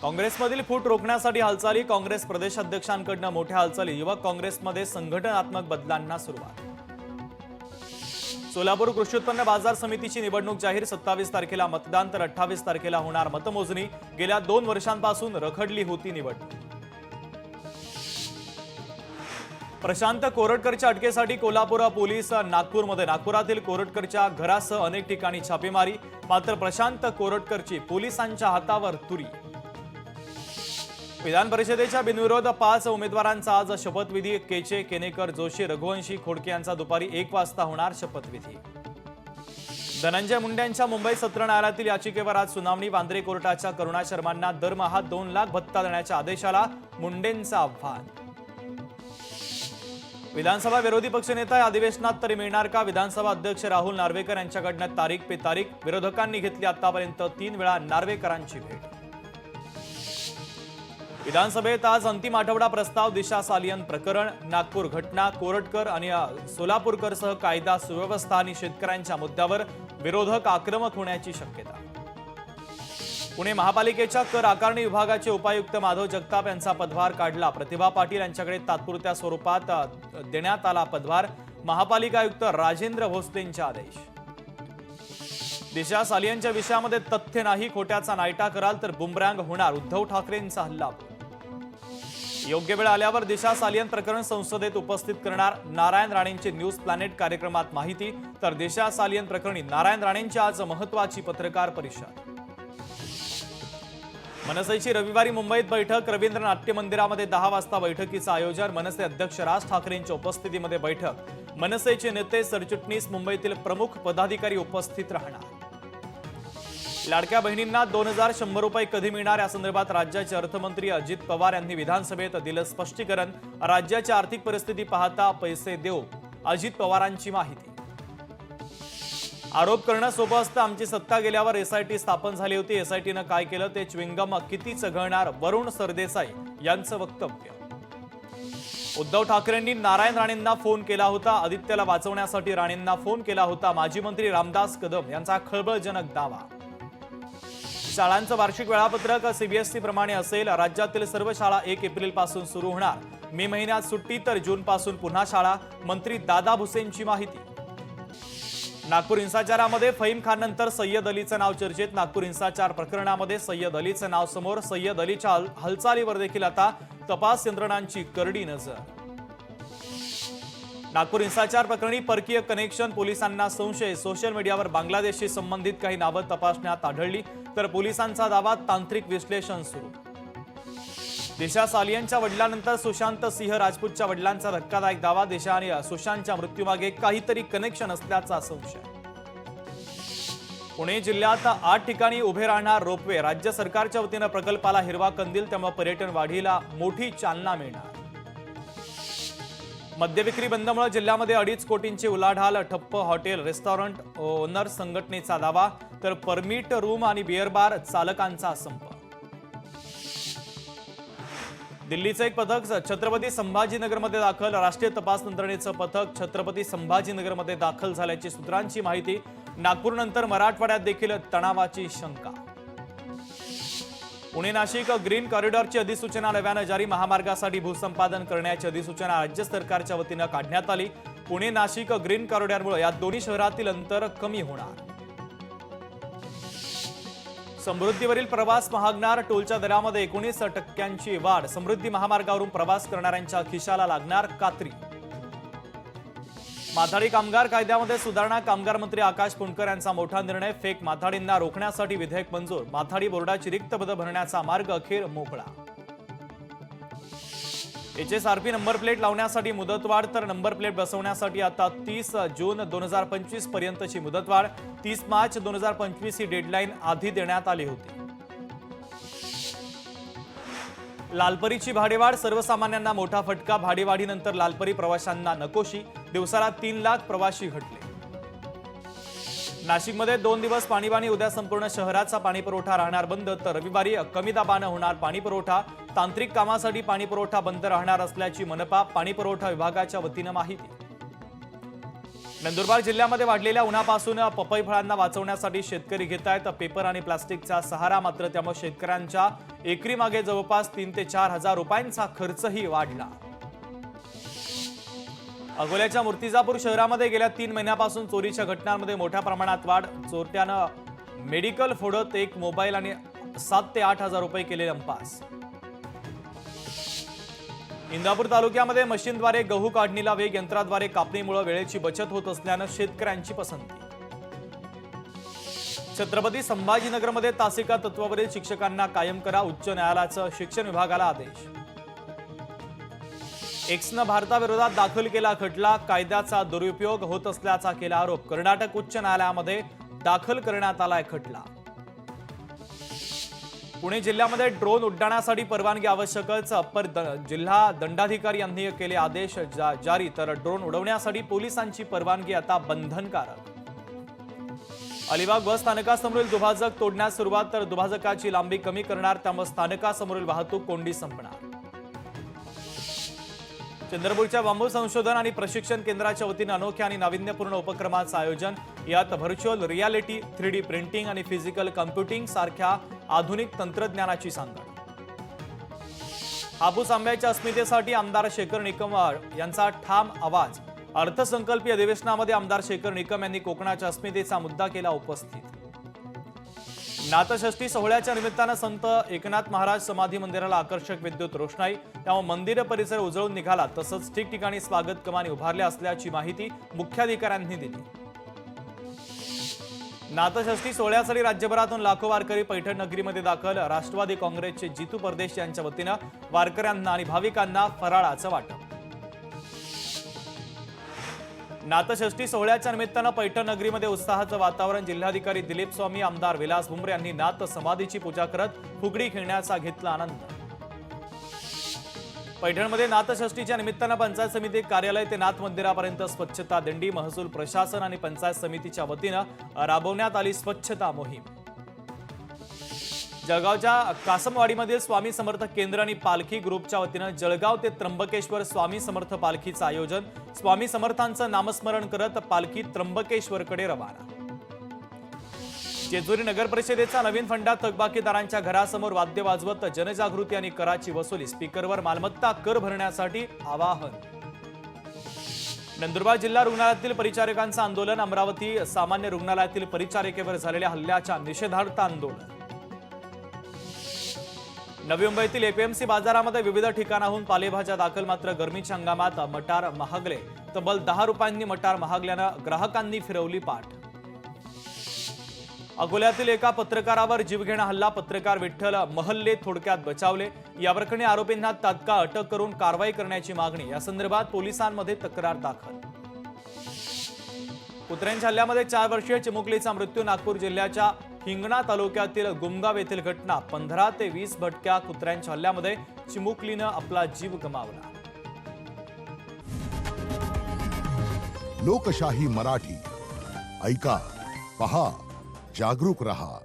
काँग्रेसमधील फूट रोखण्यासाठी हालचाली. काँग्रेस प्रदेशाध्यक्षांकडून मोठ्या हालचाली. युवक काँग्रेसमध्ये संघटनात्मक बदलांना सुरुवात. सोलापूर कृषी उत्पन्न बाजार समितीची निवडणूक जाहीर. 27 तारखेला मतदान तर 28 तारखेला होणार मतमोजणी. गेल्या 2 वर्षांपासून रखडली होती निवडणूक. प्रशांत कोरटकरच्या अटकेसाठी कोल्हापूर पोलीस नागपुरातील कोरटकरच्या घरासह अनेक ठिकाणी छापेमारी. मात्र प्रशांत कोरटकरची पोलिसांच्या हातावर तुरी. विधान परिषदेच्या बिनविरोध 5 उमेदवारांचा आज शपथविधी. केचे, केनेकर, जोशी, रघुवंशी, खोडके यांचा दुपारी 1 वाजता होणार शपथविधी. धनंजय मुंडेंच्या मुंबई सत्र न्यायालयातील याचिकेवर आज सुनावणी. वांद्रे कोर्टाच्या करुणा शर्मांना दरमहा 2 लाख भत्ता देण्याच्या आदेशाला मुंडेंचं आव्हान. विधानसभा विरोधी पक्षनेता या अधिवेशनात तरी मिळणार का? विधानसभा अध्यक्ष राहुल नार्वेकर यांच्याकडून तारीख पे तारीख. विरोधकांनी घेतली आतापर्यंत 3 वेळा नार्वेकरांची भेट. विधानसभेत आज अंतिम आठवडा प्रस्ताव. दिशा सालियन प्रकरण, नागपूर घटना, कोरटकर आणि सोलापूरकरसह कायदा सुव्यवस्था आणि शेतकऱ्यांच्या मुद्द्यावर विरोधक आक्रमक होण्याची शक्यता. पुणे महापालिकेच्या कर आकारणी विभागाचे उपायुक्त माधव जगताप यांचा पदभार काढला. प्रतिभा पाटील यांच्याकडे तात्पुरत्या स्वरूपात देण्यात आला पदभार. महापालिका आयुक्त राजेंद्र भोसलेंचे आदेश. दिशा सालियनच्या विषयामध्ये तथ्य नाही, खोट्याचा नायटा कराल तर बुमरँग होणार. उद्धव ठाकरेंचा हल्ला. योग्य वेळ आल्यावर दिशा सालियन प्रकरण संसदेत उपस्थित करणार. नारायण राणेंची न्यूज प्लॅनेट कार्यक्रमात माहिती. तर दिशा सालियन प्रकरणी नारायण राणेंची आज महत्त्वाची पत्रकार परिषद. मनसेची रविवारी मुंबईत बैठक. रवींद्र नाट्य मंदिरामध्ये 10 वाजता बैठकीचं आयोजन. मनसे अध्यक्ष राज ठाकरेंच्या उपस्थितीमध्ये बैठक. मनसेचे नेते, सरचिटणीस, मुंबईतील प्रमुख पदाधिकारी उपस्थित राहणार. लाडक्या बहिणींना 2100 रुपये कधी मिळणार या संदर्भात राज्याचे अर्थमंत्री अजित पवार यांनी विधानसभेत दिलं स्पष्टीकरण. राज्याची आर्थिक परिस्थिती पाहता पैसे देऊ, अजित पवारांची माहिती. आरोप करणं सोपं असतं. आमची सत्ता गेल्यावर एसआयटी स्थापन झाली होती. एसआयटीनं काय केलं ते च्विंगम किती चघळणार, वरुण सरदेसाई यांचं वक्तव्य. उद्धव ठाकरेंनी नारायण राणेंना फोन केला होता. आदित्यला वाचवण्यासाठी राणेंना फोन केला होता. माजी मंत्री रामदास कदम यांचा खळबळजनक दावा. शाळांचं वार्षिक वेळापत्रक सीबीएसई प्रमाणे असेल. राज्यातील सर्व शाळा 1 एप्रिल पासून सुरू होणार. मे महिन्यात सुट्टी तर जून पासून पुन्हा शाळा. मंत्री दादा भुसेंची माहिती. नागपूर हिंसाचारामध्ये फहीम खाननंतर सय्यद अलीचं नाव चर्चेत. नागपूर हिंसाचार प्रकरणामध्ये सय्यद अलीचं नाव समोर. सय्यद अलीच्या हालचालीवर देखील आता तपास यंत्रणांची करडी नजर. नागपूर हिंसाचार प्रकरणी परकीय कनेक्शन. पोलिसांना संशय. सोशल मीडियावर बांगलादेशशी संबंधित काही नावं तपासण्यात आढळली. तर पोलिसांचा दावा, तांत्रिक विश्लेषण सुरू. दिशा सालियनच्या वडिलांनंतर सुशांत सिंह राजपूतच्या वडिलांचा धक्कादायक दावा. दिशा आणि सुशांतच्या मृत्यूमागे काहीतरी कनेक्शन असल्याचा संशय. पुणे जिल्ह्यात 8 ठिकाणी उभे राहणार रोपवे. राज्य सरकारच्या वतीनं प्रकल्पाला हिरवा कंदील. त्यामुळे पर्यटन वाढीला मोठी चालना मिळणार. मद्यविक्री बंदमुळे जिल्ह्यामध्ये 2.5 कोटींची उलाढाल. ठप्प हॉटेल, रेस्टॉरंट ओनर संघटनेचा दावा. तर परमिट रूम आणि बिअर बार चालकांचा संप. दिल्लीचं एक पथक छत्रपती संभाजीनगरमध्ये दाखल. राष्ट्रीय तपास यंत्रणेचं पथक छत्रपती संभाजीनगरमध्ये दाखल झाल्याची सूत्रांची माहिती. नागपूरनंतर मराठवाड्यात देखील तणावाची शंका. पुणे नाशिक ग्रीन कॉरिडॉरची अधिसूचना नव्यानं जारी. महामार्गासाठी भूसंपादन करण्याची अधिसूचना राज्य सरकारच्या वतीनं काढण्यात आली. पुणे नाशिक ग्रीन कॉरिडॉरमुळे या दोन्ही शहरातील अंतर कमी होणार. समृद्धीवरील प्रवास महागणार. टोलच्या दरामध्ये 19% वाढ. समृद्धी महामार्गावरून प्रवास करणाऱ्यांच्या खिशाला लागणार कात्री. माथाडी कामगार कायद्यामध्ये सुधारणा. कामगार मंत्री आकाश पुणकर यांचा मोठा निर्णय. फेक माथाडींना रोखण्यासाठी विधेयक मंजूर. माथाडी बोर्डाची रिक्त पदं भरण्याचा मार्ग अखेर मोकळा. HSRP नंबर प्लेट लावण्यासाठी मुदतवाढ. तर नंबर प्लेट बसवण्यासाठी आता 30 जून 2025 पर्यंतची मुदतवाढ. 30 मार्च 2025 ही डेडलाईन आधी देण्यात आली होती. लालपरीची भाडेवाढ. सर्वसामान्यांना मोठा फटका. भाडेवाढीनंतर लालपरी प्रवाशांना नकोशी. दिवसाला 3 लाख प्रवासी घटले. नाशिकमध्ये 2 दिवस पाणीबाणी. उद्या संपूर्ण शहराचा पाणीपुरवठा राहणार बंद. तर रविवारी कमी दाबानं होणार पाणीपुरवठा. तांत्रिक कामासाठी पाणीपुरवठा बंद राहणार असल्याची मनपा पाणीपुरवठा विभागाच्या वतीनं माहिती. नंदुरबार जिल्ह्यामध्ये वाढलेल्या उन्हापासून पपई फळांना वाचवण्यासाठी शेतकरी घेत आहेत पेपर आणि प्लास्टिकचा सहारा. मात्र त्यामुळे शेतकऱ्यांच्या एकरी मागे जवळपास 3 ते 4 हजार रुपयांचा खर्चही वाढला. अकोल्याच्या मूर्तिजापूर शहरामध्ये गेल्या 3 महिन्यापासून चोरीच्या घटनांमध्ये मोठ्या प्रमाणात वाढ. चोरट्यानं मेडिकल फोडत एक मोबाईल आणि 7 ते 8 हजार रुपये केले लंपास. इंदापूर तालुक्यामध्ये मशीनद्वारे गहू काढणीला वेग. यंत्राद्वारे कापणीमुळे वेळेची बचत होत असल्यानं शेतकऱ्यांची पसंती. छत्रपती संभाजीनगरमध्ये तासिका तत्वावरील शिक्षकांना कायम करा. उच्च न्यायालयाचा शिक्षण विभागाला आदेश. एक्सनं भारताविरोधात दाखल केला खटला. कायद्याचा दुरुपयोग होत असल्याचा केला आरोप. कर्नाटक उच्च न्यायालयामध्ये दाखल करण्यात आलाय खटला. पुणे जिल्ह्यामध्ये ड्रोन उड्डाणासाठी परवानगी आवश्यकच. अप्पर जिल्हा दंडाधिकारी यांनी केले आदेश जारी. तर ड्रोन उडवण्यासाठी पोलिसांची परवानगी आता बंधनकारक. अलिबाग बस स्थानकासमोरील दुभाजक तोडण्यास सुरुवात. तर दुभाजकाची लांबी कमी करणार. त्यामुळे स्थानकासमोरील वाहतूक कोंडी संपणार. चंद्रपूरच्या बांबू संशोधन आणि प्रशिक्षण केंद्राच्या वतीने अनोख्या आणि नाविन्यपूर्ण उपक्रमाचं आयोजन. यात व्हर्च्युअल रियालिटी, 3D प्रिंटिंग आणि फिजिकल कम्प्युटिंग सारख्या आधुनिक तंत्रज्ञानाची सांगड. हापूस आंब्याच्या अस्मितेसाठी आमदार शेखर निकम यांचा ठाम आवाज. अर्थसंकल्पीय अधिवेशनामध्ये आमदार शेखर निकम यांनी कोकणाच्या अस्मितेचा मुद्दा केला उपस्थित. नाथषष्ठी सोहळ्याच्या निमित्तानं संत एकनाथ महाराज समाधी मंदिराला आकर्षक विद्युत रोषणाई. त्यामुळे मंदिर परिसर उजळून निघाला. तसंच ठिकठिकाणी स्वागत कमानी उभारल्या असल्याची माहिती मुख्याधिकाऱ्यांनी दिली. नाथषष्ठी सोहळ्यासाठी राज्यभरातून लाखो वारकरी पैठण नगरीमध्ये दाखल. राष्ट्रवादी काँग्रेसचे जितू परदेश यांच्या वतीनं वारकऱ्यांना आणि भाविकांना फराळाचं वाटप. नाथषष्ठी सोहळ्याच्या निमित्तानं पैठण नगरीमध्ये उत्साहाचं वातावरण. जिल्हाधिकारी दिलीप स्वामी, आमदार विलास भुमरे यांनी नाथ समाधीची पूजा करत फुगडी खेळण्याचा घेतला आनंद. पैठणमध्ये नाथषष्ठीच्या निमित्तानं पंचायत समिती कार्यालय ते नाथ मंदिरापर्यंत स्वच्छता दिंडी. महसूल प्रशासन आणि पंचायत समितीच्या वतीनं राबवण्यात आली स्वच्छता मोहीम. जळगावच्या कासमवाडीमधील स्वामी समर्थ केंद्र आणि पालखी ग्रुपच्या वतीनं जळगाव ते त्र्यंबकेश्वर स्वामी समर्थ पालखीचं आयोजन. स्वामी समर्थांचं नामस्मरण करत पालखी त्र्यंबकेश्वरकडे रवाना. जेजुरी नगर परिषदेचा नवीन फंडात थकबाकीदारांच्या घरासमोर वाद्य वाजवत जनजागृती आणि कराची वसुली. स्पीकरवर मालमत्ता कर भरण्यासाठी आवाहन. नंदुरबार जिल्हा रुग्णालयातील परिचारिकांचं आंदोलन. अमरावती सामान्य रुग्णालयातील परिचारिकेवर झालेल्या हल्ल्याच्या निषेधार्थ आंदोलन. नवी मुंबईतील एपीएमसी बाजारामध्ये विविध ठिकाणाहून पालेभाज्या दाखल. मात्र गरमीच्या हंगामात मटार महागले. तब्बल 10 रुपयांनी मटार महागल्यानं ग्राहकांनी फिरवली पाठ. अकोल्यातील एका पत्रकारावर जीवघेणा हल्ला. पत्रकार विठ्ठल महल्ले थोडक्यात बचावले. या प्रकरणी आरोपींना तात्काळ अटक करून कारवाई करण्याची मागणी. या संदर्भात पोलिसांमध्ये तक्रार दाखल. कुत्र्यांच्या हल्ल्यामध्ये 4 वर्षीय चिमुकलीचा मृत्यू. नागपूर जिल्ह्याच्या हिंगणा तालुक्यातील गुमगाव येथील घटना. 15 ते 20 भटक्या कुत्र्यांच्या हल्ल्यामध्ये चिमुकलीनं आपला जीव गमावला. लोकशाही मराठी ऐका, पहा, जागरूक रहा.